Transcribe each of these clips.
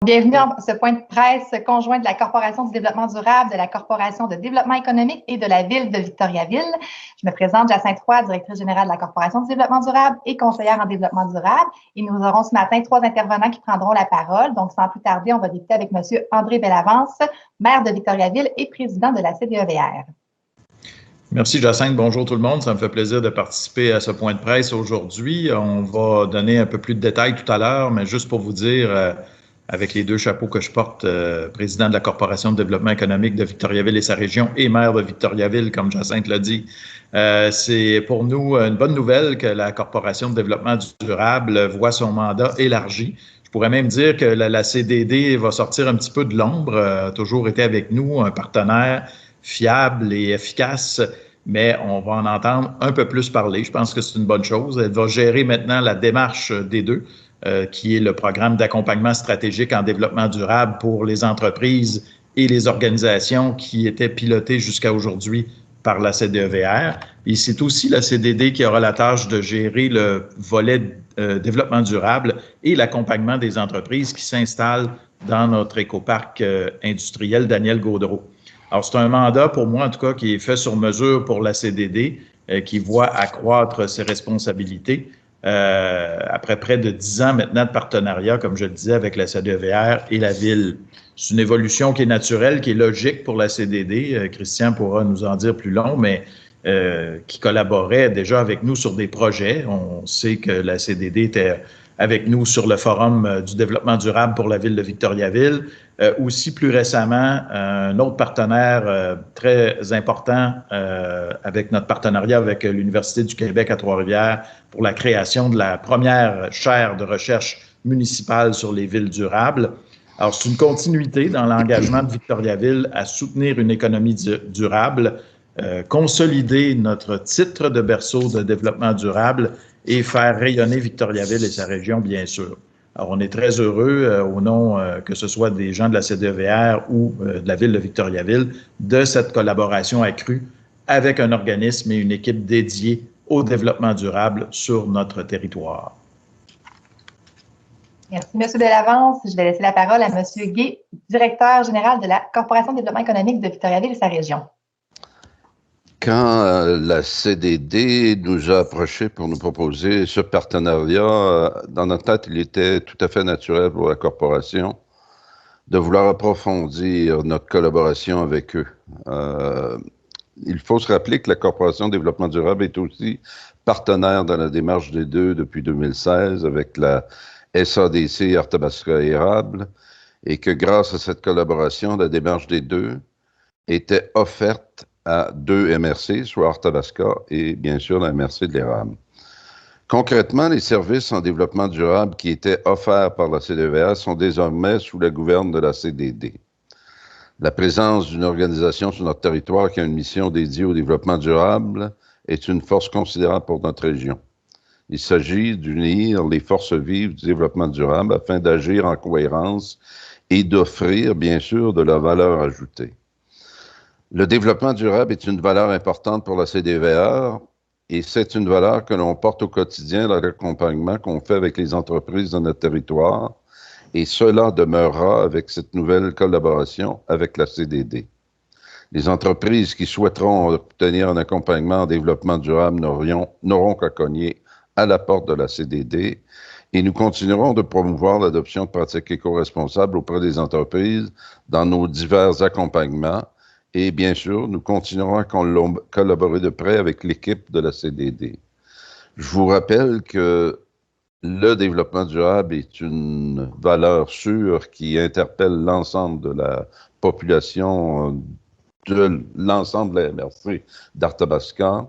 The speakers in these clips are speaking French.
Bienvenue à ce point de presse conjoint de la Corporation du développement durable, de la Corporation de développement économique et de la Ville de Victoriaville. Je me présente, Jacinthe Roy, directrice générale de la Corporation du développement durable et conseillère en développement durable. Et nous aurons ce matin 3 intervenants qui prendront la parole. Donc, sans plus tarder, on va débuter avec M. André Bellavance, maire de Victoriaville et président de la CDEVR. Merci Jacinthe, bonjour tout le monde. Ça me fait plaisir de participer à ce point de presse aujourd'hui. On va donner un peu plus de détails tout à l'heure, mais juste pour vous dire, avec les deux chapeaux que je porte, président de la Corporation de développement économique de Victoriaville et sa région et maire de Victoriaville, comme Jacinthe l'a dit, c'est pour nous une bonne nouvelle que la Corporation de développement durable voit son mandat élargi. Je pourrais même dire que la CDD va sortir un petit peu de l'ombre, a toujours été avec nous, un partenaire fiable et efficace, mais on va en entendre un peu plus parler. Je pense que c'est une bonne chose. Elle va gérer maintenant la démarche des deux, qui est le programme d'accompagnement stratégique en développement durable pour les entreprises et les organisations qui étaient pilotées jusqu'à aujourd'hui par la CDEVR. Et c'est aussi la CDD qui aura la tâche de gérer le volet développement durable et l'accompagnement des entreprises qui s'installent dans notre écoparc industriel Daniel Gaudreault. Alors, c'est un mandat, pour moi, en tout cas, qui est fait sur mesure pour la CDD, qui voit accroître ses responsabilités. Après près de 10 ans maintenant de partenariat, comme je le disais, avec la CDEVR et la Ville. C'est une évolution qui est naturelle, qui est logique pour la CDD. Christian pourra nous en dire plus long, mais qui collaborait déjà avec nous sur des projets. On sait que la CDD était avec nous sur le Forum du développement durable pour la Ville de Victoriaville. Aussi, plus récemment, un autre partenaire très important avec notre partenariat avec l'Université du Québec à Trois-Rivières pour la création de la première chaire de recherche municipale sur les villes durables. Alors, c'est une continuité dans l'engagement de Victoriaville à soutenir une économie durable, consolider notre titre de berceau de développement durable et faire rayonner Victoriaville et sa région, bien sûr. Alors, on est très heureux, au nom que ce soit des gens de la CDEVR ou de la Ville de Victoriaville, de cette collaboration accrue avec un organisme et une équipe dédiée au développement durable sur notre territoire. Merci, M. Bellavance. Je vais laisser la parole à M. Gay, directeur général de la Corporation de développement économique de Victoriaville et sa région. Quand la CDD nous a approchés pour nous proposer ce partenariat, dans notre tête, il était tout à fait naturel pour la corporation de vouloir approfondir notre collaboration avec eux. Il faut se rappeler que la Corporation de développement durable est aussi partenaire dans la démarche des deux depuis 2016 avec la SADC Arthabasca Érable et que grâce à cette collaboration, la démarche des deux était offerte à deux MRC, soit Arthabasca et bien sûr la MRC de l'Érable. Concrètement, les services en développement durable qui étaient offerts par la CDEVR sont désormais sous la gouverne de la CDD. La présence d'une organisation sur notre territoire qui a une mission dédiée au développement durable est une force considérable pour notre région. Il s'agit d'unir les forces vives du développement durable afin d'agir en cohérence et d'offrir, bien sûr, de la valeur ajoutée. Le développement durable est une valeur importante pour la CDEVR et c'est une valeur que l'on porte au quotidien dans l'accompagnement qu'on fait avec les entreprises de notre territoire et cela demeurera avec cette nouvelle collaboration avec la CDD. Les entreprises qui souhaiteront obtenir un accompagnement en développement durable n'auront qu'à cogner à la porte de la CDD et nous continuerons de promouvoir l'adoption de pratiques éco-responsables auprès des entreprises dans nos divers accompagnements. Et bien sûr, nous continuerons à collaborer de près avec l'équipe de la CDD. Je vous rappelle que le développement durable est une valeur sûre qui interpelle l'ensemble de la population de l'ensemble de la MRC d'Arthabasca,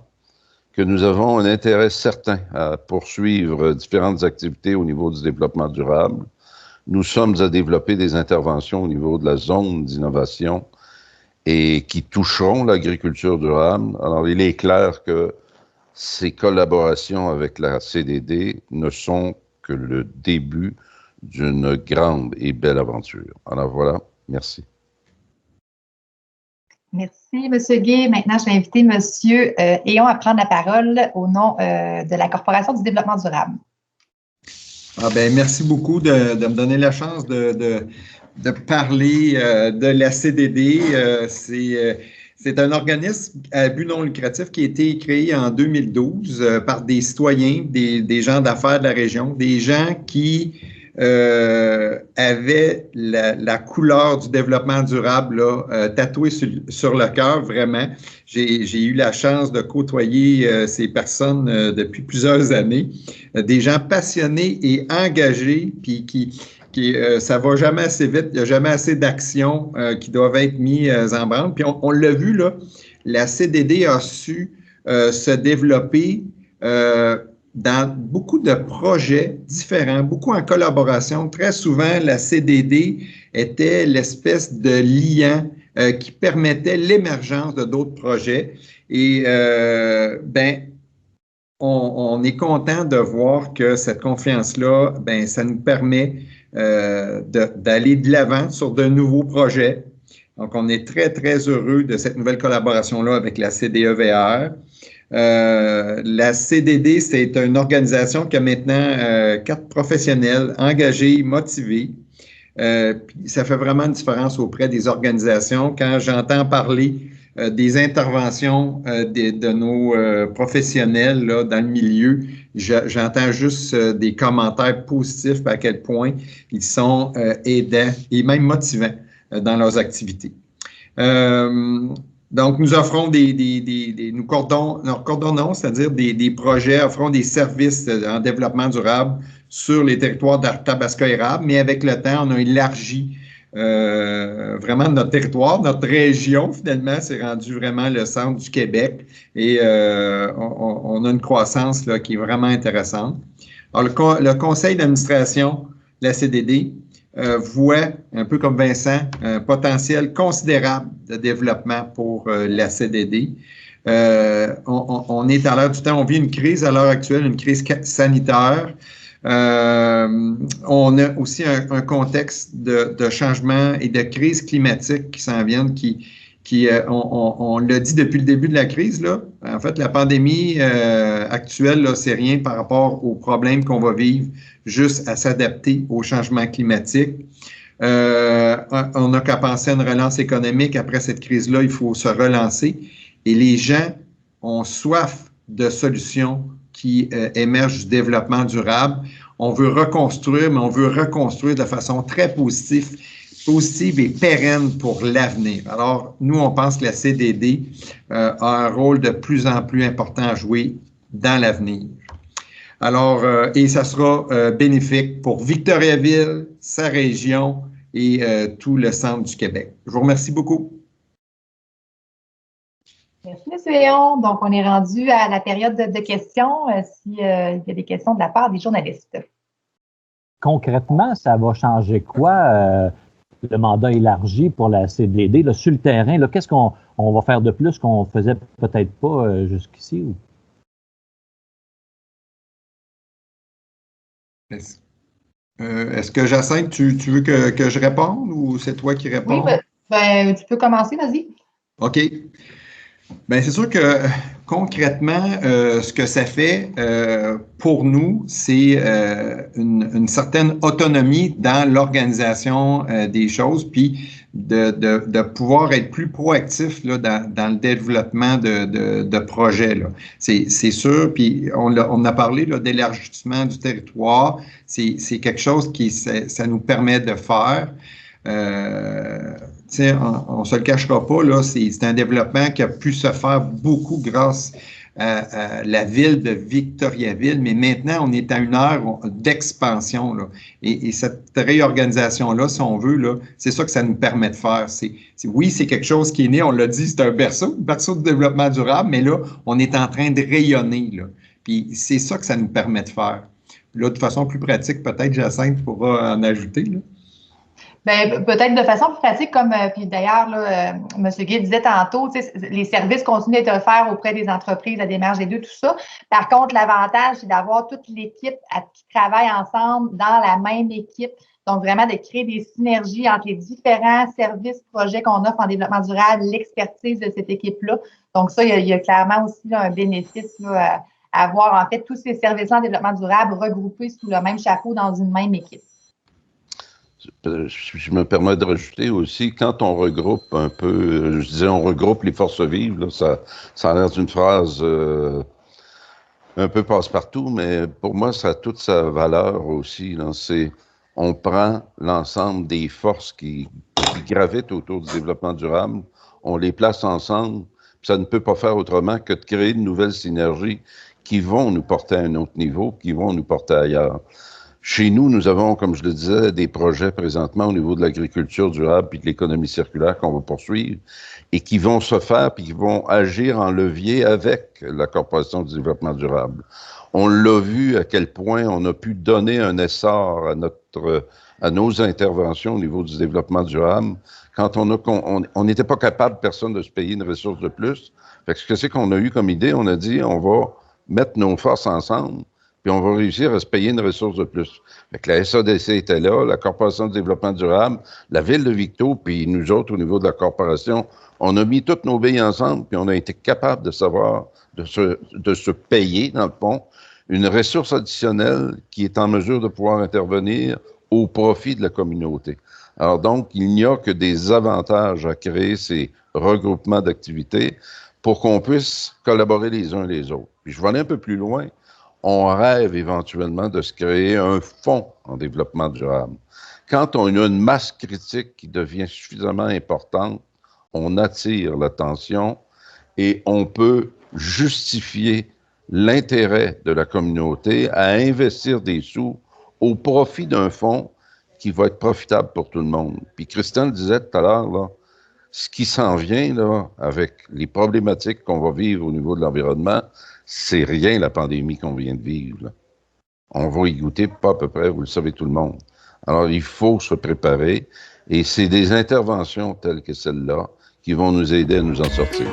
que nous avons un intérêt certain à poursuivre différentes activités au niveau du développement durable. Nous sommes à développer des interventions au niveau de la zone d'innovation et qui toucheront l'agriculture durable. Alors, il est clair que ces collaborations avec la CDD ne sont que le début d'une grande et belle aventure. Alors voilà, merci. Merci, M. Gay. Maintenant, je vais inviter M. Héon à prendre la parole au nom de la Corporation du développement durable. Ah ben, merci beaucoup de me donner la chance de parler de la CDD. C'est un organisme à but non lucratif qui a été créé en 2012 par des citoyens, des gens d'affaires de la région, des gens qui avaient la couleur du développement durable là, tatouée sur le cœur, vraiment. J'ai eu la chance de côtoyer ces personnes depuis plusieurs années, des gens passionnés et engagés, puis ça va jamais assez vite, il n'y a jamais assez d'actions qui doivent être mises en branle. Puis on l'a vu, là, la CDD a su se développer dans beaucoup de projets différents, beaucoup en collaboration. Très souvent, la CDD était l'espèce de liant qui permettait l'émergence de d'autres projets. Et on est content de voir que cette confiance-là, ben, ça nous permet d'aller de l'avant sur de nouveaux projets. Donc, on est très, très heureux de cette nouvelle collaboration-là avec la CDEVR. La CDD, c'est une organisation qui a maintenant 4 professionnels engagés, motivés. Puis ça fait vraiment une différence auprès des organisations. Quand j'entends parler des interventions de nos professionnels là, dans le milieu, j'entends juste des commentaires positifs à quel point ils sont aidants et même motivants dans leurs activités. Donc, nous offrons nous coordonnons, c'est-à-dire des projets, offrons des services en développement durable sur les territoires d'Arthabasca érable, mais avec le temps, on a élargi vraiment notre territoire, notre région, finalement, c'est rendu vraiment le centre du Québec et on a une croissance là, qui est vraiment intéressante. Alors, le conseil d'administration de la CDD voit, un peu comme Vincent, un potentiel considérable de développement pour la CDD. On est à l'heure du temps, on vit une crise à l'heure actuelle, une crise sanitaire. On a aussi un contexte de changement et de crise climatique qui s'en viennent, on l'a dit depuis le début de la crise, là. En fait, la pandémie actuelle, là, c'est rien par rapport aux problèmes qu'on va vivre, juste à s'adapter au changement climatique. On n'a qu'à penser à une relance économique. Après cette crise-là, il faut se relancer. Et les gens ont soif de solutions qui émergent du développement durable. On veut reconstruire, mais on veut reconstruire de façon très positive et pérenne pour l'avenir. Alors, nous, on pense que la CDD a un rôle de plus en plus important à jouer dans l'avenir. Alors, et ça sera bénéfique pour Victoriaville, sa région et tout le centre du Québec. Je vous remercie beaucoup. Merci, M. Léon. Donc, on est rendu à la période de questions, s'il y a des questions de la part des journalistes. Concrètement, ça va changer quoi, le mandat élargi pour la CDD? Là, sur le terrain, qu'est-ce qu'on va faire de plus qu'on faisait peut-être pas jusqu'ici? Ou? Est-ce que, Jacinthe, tu veux que je réponde ou c'est toi qui réponds? Oui, ben, tu peux commencer, vas-y. OK. Bien, c'est sûr que concrètement, ce que ça fait pour nous, c'est une certaine autonomie dans l'organisation des choses, puis de pouvoir être plus proactif là, dans le développement de projets. Là. C'est sûr, puis on a parlé d'élargissement du territoire, c'est quelque chose ça nous permet de faire. On ne se le cachera pas, là, c'est un développement qui a pu se faire beaucoup grâce à la ville de Victoriaville, mais maintenant, on est à une heure d'expansion. Et cette réorganisation-là, si on veut, c'est ça que ça nous permet de faire. Oui, c'est quelque chose qui est né, on l'a dit, c'est un berceau de développement durable, mais là, on est en train de rayonner. Là. Puis c'est ça que ça nous permet de faire. Là, de façon plus pratique, peut-être Jacinthe pourra en ajouter. Là. Ben, peut-être de façon plus pratique, comme puis d'ailleurs, M. Guy disait tantôt, les services continuent d'être offerts auprès des entreprises, la démarche des deux, tout ça. Par contre, l'avantage, c'est d'avoir toute l'équipe qui travaille ensemble dans la même équipe. Donc, vraiment de créer des synergies entre les différents services, projets qu'on offre en développement durable, l'expertise de cette équipe-là. Donc, ça, il y a clairement aussi là, un bénéfice là, avoir en fait tous ces services-là en développement durable regroupés sous le même chapeau dans une même équipe. Je me permets de rajouter aussi, quand on regroupe un peu, je disais on regroupe les forces vives, là, ça a l'air d'une phrase un peu passe-partout, mais pour moi, ça a toute sa valeur aussi. On prend l'ensemble des forces qui gravitent autour du développement durable, on les place ensemble, puis ça ne peut pas faire autrement que de créer de nouvelles synergies qui vont nous porter à un autre niveau, qui vont nous porter ailleurs. Chez nous, nous avons, comme je le disais, des projets présentement au niveau de l'agriculture durable puis de l'économie circulaire qu'on va poursuivre et qui vont se faire puis qui vont agir en levier avec la Corporation du développement durable. On l'a vu à quel point on a pu donner un essor à nos interventions au niveau du développement durable quand on n'était pas capable, personne, de se payer une ressource de plus. Fait que ce que c'est qu'on a eu comme idée, on a dit on va mettre nos forces ensemble puis on va réussir à se payer une ressource de plus. Fait que la SADC était là, la Corporation de développement durable, la Ville de Victo, puis nous autres, au niveau de la corporation, on a mis toutes nos billes ensemble, puis on a été capable de savoir, de se payer, dans le fond, une ressource additionnelle qui est en mesure de pouvoir intervenir au profit de la communauté. Alors donc, il n'y a que des avantages à créer ces regroupements d'activités pour qu'on puisse collaborer les uns les autres. Puis je vais aller un peu plus loin. On rêve éventuellement de se créer un fonds en développement durable. Quand on a une masse critique qui devient suffisamment importante, on attire l'attention et on peut justifier l'intérêt de la communauté à investir des sous au profit d'un fonds qui va être profitable pour tout le monde. Puis Christian le disait tout à l'heure, là, ce qui s'en vient là, avec les problématiques qu'on va vivre au niveau de l'environnement, c'est rien la pandémie qu'on vient de vivre. Là. On va y goûter pas à peu près, vous le savez tout le monde. Alors, il faut se préparer et c'est des interventions telles que celle-là qui vont nous aider à nous en sortir.